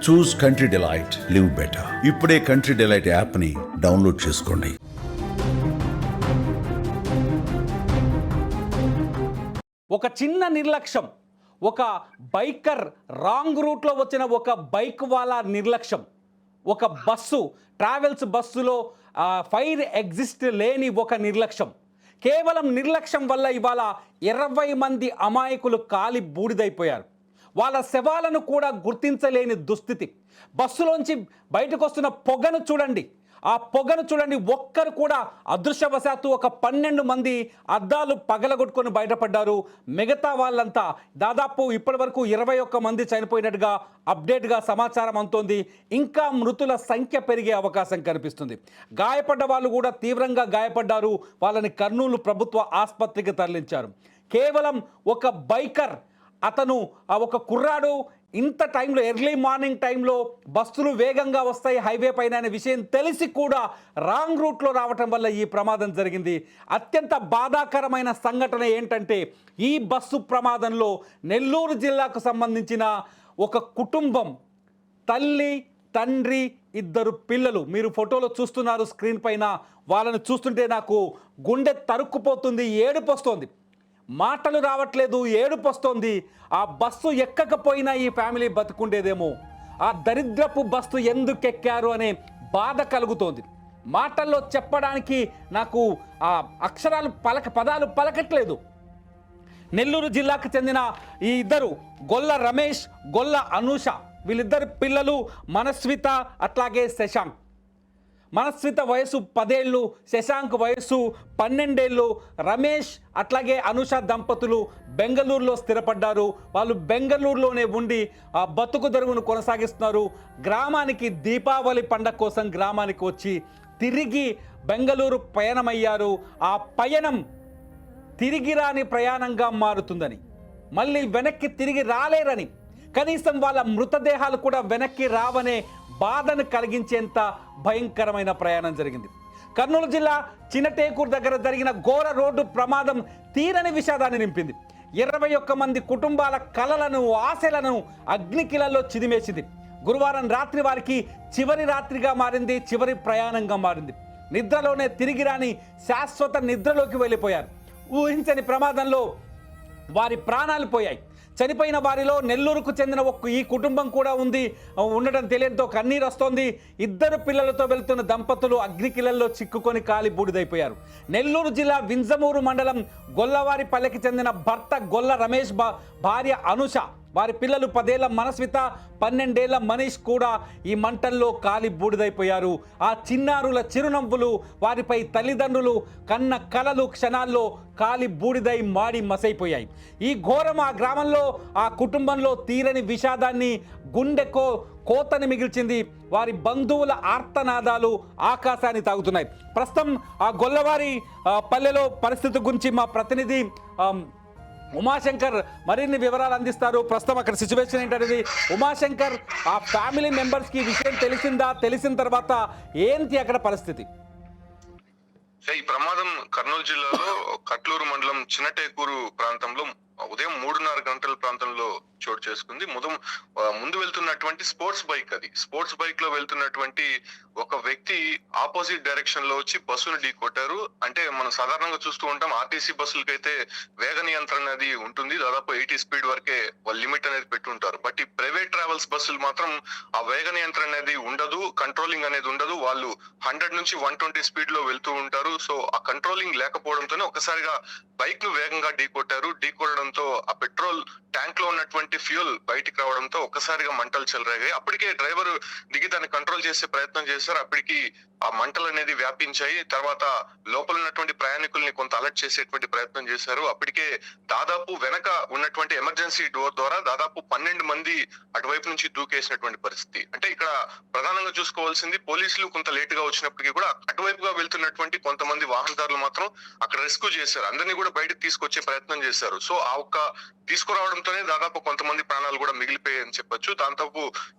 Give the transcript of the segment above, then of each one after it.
చూస్ country delight, live better. ఇప్పుడే country delight app ని download చేసుకోండి. ఒక చిన్న నిర్లక్ష్యం, ఒక బైకర్ రాంగ్ రూట్లో వచ్చిన ఒక బైక్ వాలా నిర్లక్ష్యం, ఒక బస్సు ట్రావెల్స్ బస్సులో ఫైర్ ఎగ్జిస్ట్ లేని ఒక నిర్లక్ష్యం, కేవలం నిర్లక్ష్యం వల్ల ఇవాళ 20 మంది అమాయకులు కాలి బూడిదైపోయారు. వాళ్ళ శవాలను కూడా గుర్తించలేని దుస్థితి. బస్సులోంచి బయటకు వస్తున్న పొగను చూడండి, ఆ పొగను చూడండి. ఒక్కరు కూడా అదృష్టవశాత్తు ఒక 12 మంది అద్దాలు పగలగొట్టుకొని బయటపడ్డారు. మిగతా వాళ్ళంతా దాదాపు ఇప్పటి వరకు 21 మంది చనిపోయినట్టుగా అప్డేట్గా సమాచారం అందుతోంది. ఇంకా మృతుల సంఖ్య పెరిగే అవకాశం కనిపిస్తుంది. గాయపడ్డ వాళ్ళు కూడా తీవ్రంగా గాయపడ్డారు. వాళ్ళని కర్నూలు ప్రభుత్వ ఆసుపత్రికి తరలించారు. కేవలం ఒక బైకర్, అతను ఒక కుర్రాడు ఇంత టైంలో, ఎర్లీ మార్నింగ్ టైంలో బస్సులు వేగంగా వస్తాయి హైవే పైన అనే విషయం తెలిసి కూడా రాంగ్ రూట్లో రావటం వల్ల ఈ ప్రమాదం జరిగింది. అత్యంత బాధాకరమైన సంఘటన ఏంటంటే, ఈ బస్సు ప్రమాదంలో నెల్లూరు జిల్లాకు సంబంధించిన ఒక కుటుంబం, తల్లి, తండ్రి, 2 పిల్లలు. మీరు ఫోటోలో చూస్తున్నారు స్క్రీన్ పైన. వాళ్ళని చూస్తుంటే నాకు గుండె తరుక్కుపోతుంది, ఏడుపు వస్తోంది, మాటలు రావట్లేదు, ఏడుపు వస్తోంది. ఆ బస్సు ఎక్కకపోయినా ఈ ఫ్యామిలీ బతుకుండేదేమో. ఆ దరిద్రపు బస్సు ఎందుకు ఎక్కారు అనే బాధ కలుగుతోంది. మాటల్లో చెప్పడానికి నాకు ఆ అక్షరాలు పదాలు పలకట్లేదు. నెల్లూరు జిల్లాకు చెందిన ఈ 2 గొల్ల రమేష్, గొల్ల అనూష, వీళ్ళిద్దరు పిల్లలు మనస్విత అట్లాగే శశాంక్. మనస్విత వయసు 10 ఏళ్ళు, శశాంక్ వయసు 12 ఏళ్ళు. రమేష్ అట్లాగే అనూష దంపతులు బెంగళూరులో స్థిరపడ్డారు. వాళ్ళు బెంగళూరులోనే ఉండి ఆ బతుకు తెరువును కొనసాగిస్తున్నారు. గ్రామానికి దీపావళి పండగ కోసం గ్రామానికి వచ్చి తిరిగి బెంగళూరు పయనమయ్యారు. ఆ పయనం తిరిగి రాని ప్రయాణంగా మారుతుందని, మళ్ళీ వెనక్కి తిరిగి రాలేరని, కనీసం వాళ్ళ మృతదేహాలు కూడా వెనక్కి రావనే బాధను కలిగించేంత భయంకరమైన ప్రయాణం జరిగింది. కర్నూలు జిల్లా చినటేకూరు దగ్గర జరిగిన ఘోర రోడ్డు ప్రమాదం తీరని విషాదాన్ని నింపింది. 21 మంది కుటుంబాల కలలను, ఆశలను అగ్నికిలలో చిదిమేసింది. గురువారం రాత్రి వారికి చివరి రాత్రిగా మారింది, చివరి ప్రయాణంగా మారింది. నిద్రలోనే తిరిగి రాని శాశ్వత నిద్రలోకి వెళ్ళిపోయారు. ఊహించని ప్రమాదంలో వారి ప్రాణాలు పోయాయి. చనిపోయిన వారిలో నెల్లూరుకు చెందిన ఈ కుటుంబం కూడా ఉండడం తెలియడంతో కన్నీరు వస్తోంది. 2 పిల్లలతో వెళ్తున్న దంపతులు అగ్నికిలల్లో చిక్కుకొని కాలి బూడిదైపోయారు. నెల్లూరు జిల్లా వింజమూరు మండలం గొల్లవారిపల్లెకి చెందిన భర్త గొల్ల రమేష్ భార్య అనూష, వారి పిల్లలు 10 ఏళ్ల మనస్విత, 12 ఏళ్ల మనీష్ కూడా ఈ మంటల్లో కాలి బూడిదైపోయారు. ఆ చిన్నారుల చిరునవ్వులు, వారిపై తల్లిదండ్రులు కన్న కలలు క్షణాల్లో కాలి బూడిదై మాడి మసైపోయాయి. ఈ ఘోరం ఆ గ్రామంలో, ఆ కుటుంబంలో తీరని విషాదాన్ని, గుండెకో కోతని మిగిల్చింది. వారి బంధువుల ఆర్తనాదాలు ఆకాశాన్ని తాగుతున్నాయి. ప్రస్తుతం ఆ గొల్లవారి పల్లెలో పరిస్థితి గురించి మా ప్రతినిధి ఉమాశంకర్ మరిన్ని వివరాలు అందిస్తారు. ప్రస్తుతం అక్కడ సిచ్యువేషన్ ఏంటనేది ఉమాశంకర్, ఆ ఫ్యామిలీ మెంబర్స్కి విషయం తెలిసిన తర్వాత ఏంటి అక్కడ పరిస్థితి? ఈ ప్రమాదం కర్నూలు జిల్లాలో కట్లూరు మండలం చినటేకూరు ప్రాంతంలో ఉదయం 3:30 గంటల ప్రాంతంలో చోటు చేసుకుంది. ముందు వెళ్తున్నటువంటి స్పోర్ట్స్ బైక్, అది స్పోర్ట్స్ బైక్ లో వెళ్తున్నటువంటి ఒక వ్యక్తి ఆపోజిట్ డైరెక్షన్ లో వచ్చి బస్సును ఢీ కొట్టారు. అంటే మనం సాధారణంగా చూస్తూ ఉంటాం, ఆర్టీసీ బస్సులకైతే వేగ నియంత్రణ అనేది ఉంటుంది, దాదాపు 80 స్పీడ్ వరకే వాళ్ళు లిమిట్ అనేది పెట్టుంటారు. బట్ ఈ ప్రైవేట్ ట్రావెల్స్ బస్సులు మాత్రం ఆ వేగ నియంత్రణ అనేది ఉండదు, కంట్రోలింగ్ అనేది ఉండదు. వాళ్ళు 100 నుంచి 120 స్పీడ్ లో వెళ్తూ ఉంటారు. సో ఆ కంట్రోలింగ్ లేకపోవడంతోనే ఒకసారిగా బైక్ ను వేగంగా ఢీ కొట్టారు. ఢీ కొట్టడంతో ఆ పెట్రోల్ ట్యాంక్ లో ఉన్నటువంటి ఫ్యూల్ బయటికి రావడంతో ఒక్కసారిగా మంటలు చెలరేగాయి. అప్పటికే డ్రైవర్ దిగి దాన్ని కంట్రోల్ చేసే ప్రయత్నం చేశారు. అప్పటికి ఆ మంటలు అనేది వ్యాపించాయి. తర్వాత లోపల ఉన్నటువంటి ప్రయాణికుల్ని కొంత అలర్ట్ చేసేటువంటి ప్రయత్నం చేశారు. అప్పటికే దాదాపు వెనక ఉన్నటువంటి ఎమర్జెన్సీ డోర్ ద్వారా దాదాపు 12 మంది అటువైపు నుంచి దూకేసినటువంటి పరిస్థితి. అంటే ఇక్కడ ప్రధానంగా చూసుకోవాల్సింది, పోలీసులు కొంత లేట్ గా వచ్చినప్పటికీ కూడా అటువైపుగా వెళ్తున్నటువంటి కొంతమంది వాహనదారులు మాత్రం అక్కడ రెస్క్యూ చేశారు. అందరినీ కూడా బయటకు తీసుకొచ్చే ప్రయత్నం చేశారు. సో ఆ ఒక్క తీసుకురావడంతోనే దాదాపు కొంతమంది ప్రాణాలు కూడా మిగిలిపోయాయని చెప్పొచ్చు. దాంతో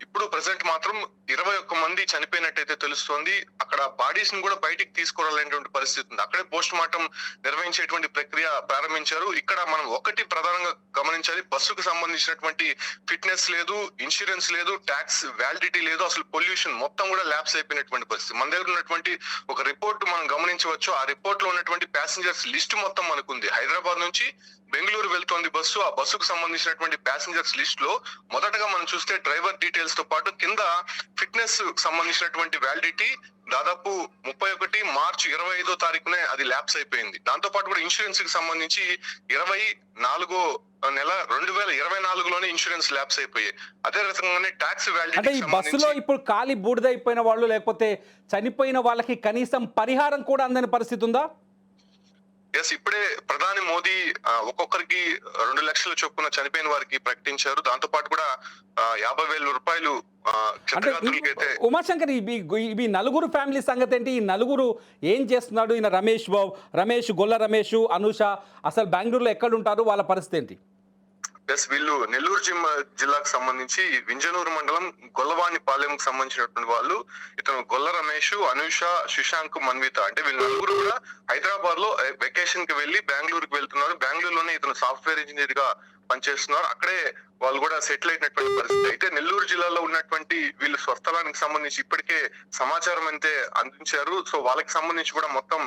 ఇప్పుడు ప్రెసెంట్ మాత్రం 21 మంది చనిపోయినట్టయితే తెలుస్తోంది. అక్కడ బాడీస్ ని కూడా బయటికి తీసుకురాలేనటువంటి పరిస్థితి ఉంది. అక్కడే పోస్ట్ మార్టం నిర్వహించేటువంటి ప్రక్రియ ప్రారంభించారు. ఇక్కడ మనం ఒకటి ప్రధానంగా గమనించాలి, బస్సుకు సంబంధించినటువంటి ఫిట్నెస్ లేదు, ఇన్సూరెన్స్ లేదు, ట్యాక్స్ వ్యాలిడిటీ లేదు, అసలు పొల్యూషన్ మొత్తం కూడా ల్యాబ్స్ అయిపోయినటువంటి పరిస్థితి. మన దగ్గర ఉన్నటువంటి ఒక రిపోర్ట్ మనం గమనించవచ్చు. ఆ రిపోర్ట్ లో ఉన్నటువంటి ప్యాసింజర్స్ లిస్ట్ మొత్తం మనకుంది. హైదరాబాద్ నుంచి బెంగళూరు వెళ్తోంది బస్సు. ఆ బస్సుకు సంబంధించినటువంటి ప్యాసింజర్స్ లిస్ట్ లో మొదటగా మనం చూస్తే డ్రైవర్ డీటెయిల్స్ తో పాటు కింద ఫిట్నెస్ సంబంధించినటువంటి వ్యాలిడిటీ దాదాపు 31 మార్చి 25వ తారీఖునే అది ల్యాప్స్ అయిపోయింది. దాంతో పాటు కూడా ఇన్సూరెన్స్ కి సంబంధించి 24వ నెల 2024లోనే ఇన్సూరెన్స్ ల్యాప్స్ అయిపోయాయి. అదే రకంగానే ట్యాక్స్ అంటే వ్యాలిడిటీ ఈ బస్సులో ఇప్పుడు ఖాళీ బూడిదైపోయిన వాళ్ళు లేకపోతే చనిపోయిన వాళ్ళకి కనీసం పరిహారం కూడా అందని పరిస్థితి ఉందా? ఎస్, ఇప్పుడే ప్రధాని మోదీ ఒక్కొక్కరికి 2 లక్షల చొప్పున చనిపోయిన వారికి ప్రకటించారు. దాంతో పాటు కూడా 50,000 రూపాయలు అంటే ఉమాశంకర్, ఇవి నలుగురు ఫ్యామిలీ సంగతి ఏంటి? ఈ నలుగురు ఏం చేస్తున్నాడు? ఈయన రమేష్, గొల్ల రమేష్, అనూష అసలు బెంగళూరులో ఎక్కడ ఉంటారు? వాళ్ళ పరిస్థితి ఏంటి? ఎస్, వీళ్ళు నెల్లూరు జిల్లాకు సంబంధించి వింజనూరు మండలం గొల్లవాణిపాలెంకు సంబంధించినటువంటి వాళ్ళు. ఇతను గొల్ల రమేష్, అనూష, శశాంక్, మన్విత. అంటే వీళ్ళు నలుగురు కూడా హైదరాబాద్ లో వెకేషన్ కి వెళ్లి బెంగళూరుకి వెళ్తున్నారు. బెంగళూరులోనే ఇతను సాఫ్ట్వేర్ ఇంజనీర్ గా పనిచేస్తున్నారు. అక్కడే వాళ్ళు కూడా సెటిల్ అయినటువంటి పరిస్థితి. అయితే నెల్లూరు జిల్లాలో ఉన్నటువంటి వీళ్ళు స్వస్థలానికి సంబంధించి ఇప్పటికే సమాచారం అయితే అందించారు. సో వాళ్ళకి సంబంధించి కూడా మొత్తం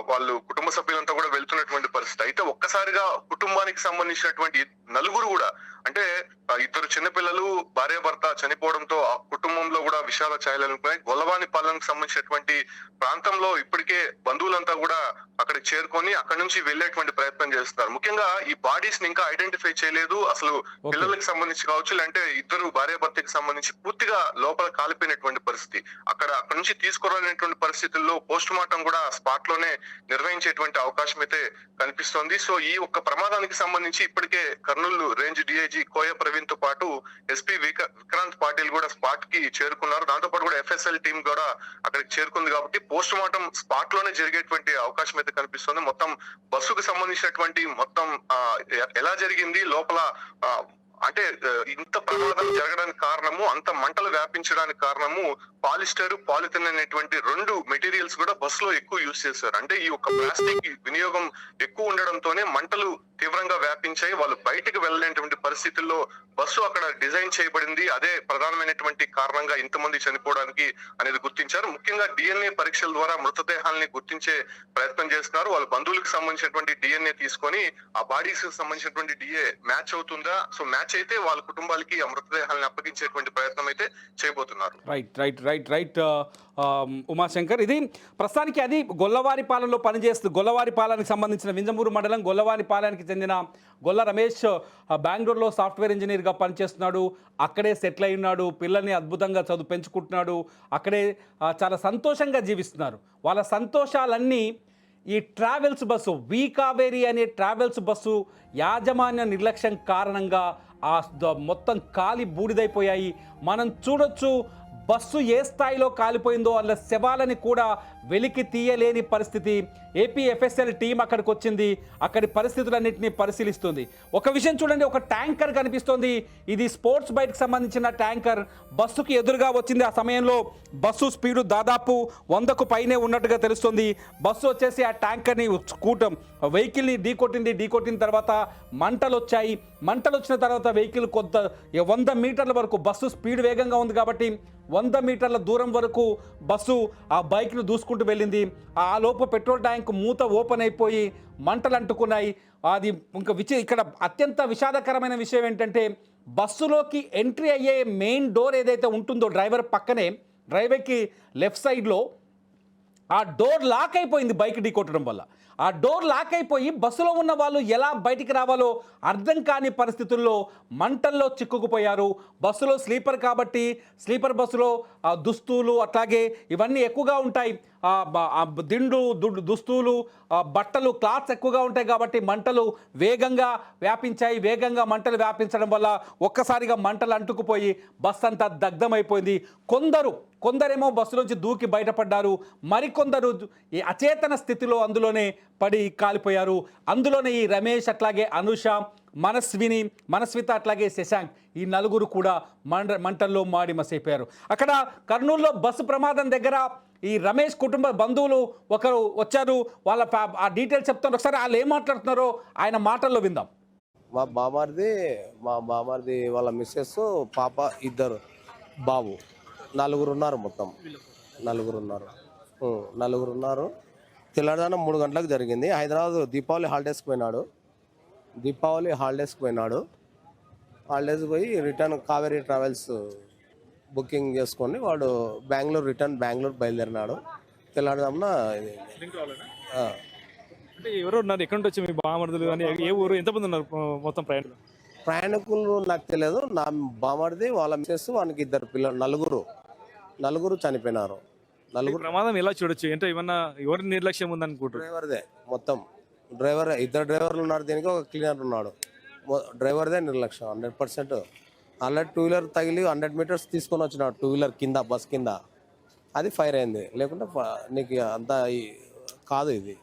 వాళ్ళు కుటుంబ సభ్యులంతా కూడా వెళ్తున్నటువంటి పరిస్థితి. అయితే ఒక్కసారిగా కుటుంబానికి సంబంధించినటువంటి నలుగురు కూడా, అంటే 2 చిన్నపిల్లలు, భార్యాభర్త చనిపోవడంతో ఆ కుటుంబంలో కూడా విషాద ఛాయలున్నాయి. గొల్లవాణిపాలెంకు సంబంధించినటువంటి ప్రాంతంలో ఇప్పటికే బంధువులంతా కూడా అక్కడికి చేరుకొని అక్కడి నుంచి వెళ్లేటువంటి ప్రయత్నం చేస్తున్నారు. ముఖ్యంగా ఈ బాడీస్ ని ఇంకా ఐడెంటిఫై చేయలేదు. అసలు పిల్లలకి సంబంధించి కావచ్చు, అంటే 2 భార్యాభర్తకి సంబంధించి పూర్తిగా లోపల కాలిపోయినటువంటి పరిస్థితి. అక్కడ నుంచి తీసుకురాలేనటువంటి పరిస్థితుల్లో పోస్ట్ మార్టం కూడా స్పాట్ లోనే నిర్వహించేటువంటి అవకాశం అయితే కనిపిస్తోంది. సో ఈ ఒక్క ప్రమాదానికి సంబంధించి ఇప్పటికే కర్నూలు రేంజ్ డిఐజీ కోయ ప్రవీణ్ తో పాటు ఎస్పీ విక్రాంత్ పాటిల్ కూడా స్పాట్ కి చేరుకున్నారు. దాంతో పాటు కూడా ఎఫ్ఎస్ఎల్ టీం కూడా అక్కడికి చేరుకుంది. కాబట్టి పోస్ట్ మార్టం స్పాట్ లోనే జరిగేటువంటి అవకాశం అయితే కనిపిస్తుంది. మొత్తం బస్సుకు సంబంధించినటువంటి మొత్తం ఎలా జరిగింది లోపల, అంటే ఇంత ప్రమాదం జరగడానికి కారణము, అంత మంటలు వ్యాపించడానికి కారణము పాలిస్టర్, పాలిథిన్ అనేటువంటి 2 మెటీరియల్స్ కూడా బస్సులో ఎక్కువ యూజ్ చేశారు. అంటే ఈ యొక్క ప్లాస్టిక్ వినియోగం ఎక్కువ ఉండడంతోనే మంటలు తీవ్రంగా వ్యాపించాయి. వాళ్ళు బయటకు వెళ్ళలేనటువంటి పరిస్థితుల్లో బస్సు అక్కడ డిజైన్ చేయబడింది. అదే ప్రధానమైనటువంటి కారణంగా ఇంతమంది చనిపోవడానికి అనేది గుర్తించారు. ముఖ్యంగా డిఎన్ఏ పరీక్షల ద్వారా మృతదేహాలని గుర్తించే ప్రయత్నం చేస్తున్నారు. వాళ్ళ బంధువులకు సంబంధించినటువంటి డిఎన్ఏ తీసుకొని ఆ బాడీస్ సంబంధించినటువంటి డిఏ మ్యాచ్ అవుతుందా, సో మ్యాచ్ అయితే వాళ్ళ కుటుంబాలకి ఆ మృతదేహాలను అప్పగించేటువంటి ప్రయత్నం అయితే చేయబోతున్నారు. రైట్ ఉమాశంకర్, ఇది ప్రస్తుతానికి అది గొల్లవారిపాలెంలో గొల్లవారిపాలెంకి సంబంధించిన వింజమూరు మండలం గొల్లవారిపాలెంకి చెందిన గొల్ల రమేష్ బెంగళూరులో సాఫ్ట్వేర్ ఇంజనీర్గా పనిచేస్తున్నాడు. అక్కడే సెటిల్ అయి ఉన్నాడు. పిల్లల్ని అద్భుతంగా పెంచుకుంటున్నాడు. అక్కడే చాలా సంతోషంగా జీవిస్తున్నారు. వాళ్ళ సంతోషాలన్నీ ఈ ట్రావెల్స్ బస్సు, వి కావేరి అనే ట్రావెల్స్ బస్సు యాజమాన్య నిర్లక్ష్యం కారణంగా మొత్తం కాలి బూడిదైపోయాయి. మనం చూడొచ్చు బస్సు ఏ స్థాయిలో కాలిపోయిందో. వాళ్ళ శవాలని కూడా వెలికి తీయలేని పరిస్థితి. ఏపీ ఎఫ్ఎస్ఎల్ టీం అక్కడికి వచ్చింది. అక్కడి పరిస్థితులన్నింటినీ పరిశీలిస్తుంది. ఒక విషయం చూడండి, ఒక ట్యాంకర్ కనిపిస్తోంది. ఇది స్పోర్ట్స్ బైక్కి సంబంధించిన ట్యాంకర్ బస్సుకి ఎదురుగా వచ్చింది. ఆ సమయంలో బస్సు స్పీడు దాదాపు 100కు పైనే ఉన్నట్టుగా తెలుస్తుంది. బస్సు వచ్చేసి ఆ ట్యాంకర్ని వెహికల్ని ఢీకొట్టిన తర్వాత మంటలు వచ్చాయి. మంటలు వచ్చిన తర్వాత వెహికల్ 100 మీటర్ల వరకు, బస్సు స్పీడ్ వేగంగా ఉంది కాబట్టి 100 మీటర్ల దూరం వరకు బస్సు ఆ బైక్ను దూసుకుంటూ వెళ్ళింది. ఆ లోపు పెట్రోల్ ట్యాంక్ మూత ఓపెన్ అయిపోయి మంటలు అంటుకున్నాయి. అది ఇక్కడ అత్యంత విషాదకరమైన విషయం ఏంటంటే, బస్సులోకి ఎంట్రీ అయ్యే మెయిన్ డోర్ ఏదైతే ఉంటుందో డ్రైవర్ పక్కనే, డ్రైవర్కి లెఫ్ట్ సైడ్లో ఆ డోర్ లాక్ అయిపోయింది బైక్ ఢీకొట్టడం వల్ల. ఆ డోర్ లాక్ అయిపోయి బస్సులో ఉన్న వాళ్ళు ఎలా బయటికి రావాలో అర్థం కాని పరిస్థితుల్లో మంటల్లో చిక్కుకుపోయారు. బస్సులో స్లీపర్ కాబట్టి స్లీపర్ బస్సులో దుస్తులు అట్లాగే ఇవన్నీ ఎక్కువగా ఉంటాయి. దుస్తులు, బట్టలు, క్లాత్స్ ఎక్కువగా ఉంటాయి కాబట్టి మంటలు వేగంగా వ్యాపించాయి. వేగంగా మంటలు వ్యాపించడం వల్ల ఒక్కసారిగా మంటలు అంటుకుపోయి బస్సు అంతా దగ్ధమైపోయింది. కొందరేమో బస్సులోంచి దూకి బయటపడ్డారు. మరికొందరు ఈ అచేతన స్థితిలో అందులోనే పడి కాలిపోయారు. అందులోనే ఈ రమేష్ అట్లాగే అనూష మనస్విత అట్లాగే శశాంక్ ఈ నలుగురు కూడా మంటల్లో మాడి మసైపోయారు. అక్కడ కర్నూలులో బస్సు ప్రమాదం దగ్గర ఈ రమేష్ కుటుంబ బంధువులు ఒకరు వచ్చారు. వాళ్ళ ఆ డీటెయిల్స్ చెప్తారు. ఒకసారి వాళ్ళు ఏం మాట్లాడుతున్నారో ఆయన మాటల్లో విందాం. మా బామార్ది వాళ్ళ మిస్సెస్ పాప ఇద్దరు బాబు నలుగురు ఉన్నారు. మొత్తం నలుగురు ఉన్నారు. తెల్లవారుజామున 3 గంటలకు జరిగింది. హైదరాబాద్ దీపావళి హాలిడేస్కి పోయినాడు. హాలిడేస్ పోయి రిటర్న్ కావేరీ ట్రావెల్స్ బుకింగ్ చేసుకొని వాడు బెంగళూరు బయలుదేరినాడు. తెల్లవారుజామున అంటే ఎవరు ఉన్నారు, ఎక్కడి నుంచి వచ్చి మీ బామర్దులు కానీ ఏ ఊరు, ఎంతమంది ఉన్నారు మొత్తం ప్రయాణికులు నాకు తెలియదు. నా బామర్ది వాళ్ళ మిస్సెస్ వానికి ఇద్దరు పిల్లలు, నలుగురు చనిపోయినారు. ప్రమాదం ఎలా చూడొచ్చు? అంటే ఏమన్నా ఎవరి నిర్లక్ష్యం ఉందనుకుంటారు? డ్రైవర్దే మొత్తం. ఇద్దరు డ్రైవర్లు ఉన్నారు, దీనికి ఒక క్లీనర్ ఉన్నాడు. డ్రైవర్దే నిర్లక్ష్యం 100%. ఆల్రెడీ 2 వీలర్ తగిలి 100 మీటర్స్ తీసుకొని వచ్చినాడు. 2 వీలర్ కింద, బస్ కింద అది ఫైర్ అయింది. లేకుంటే నీకు అంత కాదు ఇది.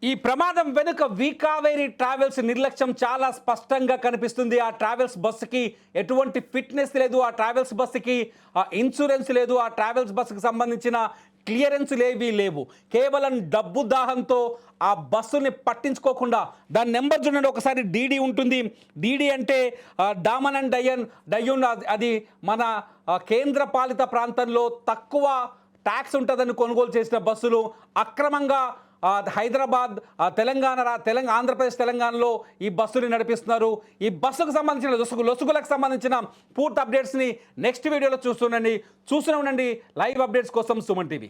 ఈ ప్రమాదం వెనుక కావేరీ ట్రావెల్స్ నిర్లక్ష్యం చాలా స్పష్టంగా కనిపిస్తుంది. ఆ ట్రావెల్స్ బస్సుకి ఎటువంటి ఫిట్నెస్ లేదు, ఆ ట్రావెల్స్ బస్సుకి ఇన్సూరెన్స్ లేదు, ఆ ట్రావెల్స్ బస్సుకి సంబంధించిన క్లియరెన్స్ లేవు. కేవలం డబ్బు దాహంతో ఆ బస్సుని పట్టించుకోకుండా, దాని నెంబర్ చూడండి ఒకసారి, DD ఉంటుంది. DD అంటే డామన్ అండ్ డయ్యూన్. అది మన కేంద్ర పాలిత ప్రాంతంలో తక్కువ ట్యాక్స్ ఉంటుందని కొనుగోలు చేసిన బస్సులు అక్రమంగా హైదరాబాద్, ఆంధ్రప్రదేశ్, తెలంగాణలో ఈ బస్సుని నడిపిస్తున్నారు. ఈ బస్సుకు సంబంధించిన లొసుగులకు సంబంధించిన పూర్తి అప్డేట్స్ని నెక్స్ట్ వీడియోలో చూస్తూనే ఉండండి. లైవ్ అప్డేట్స్ కోసం సుమన్ టీవీ.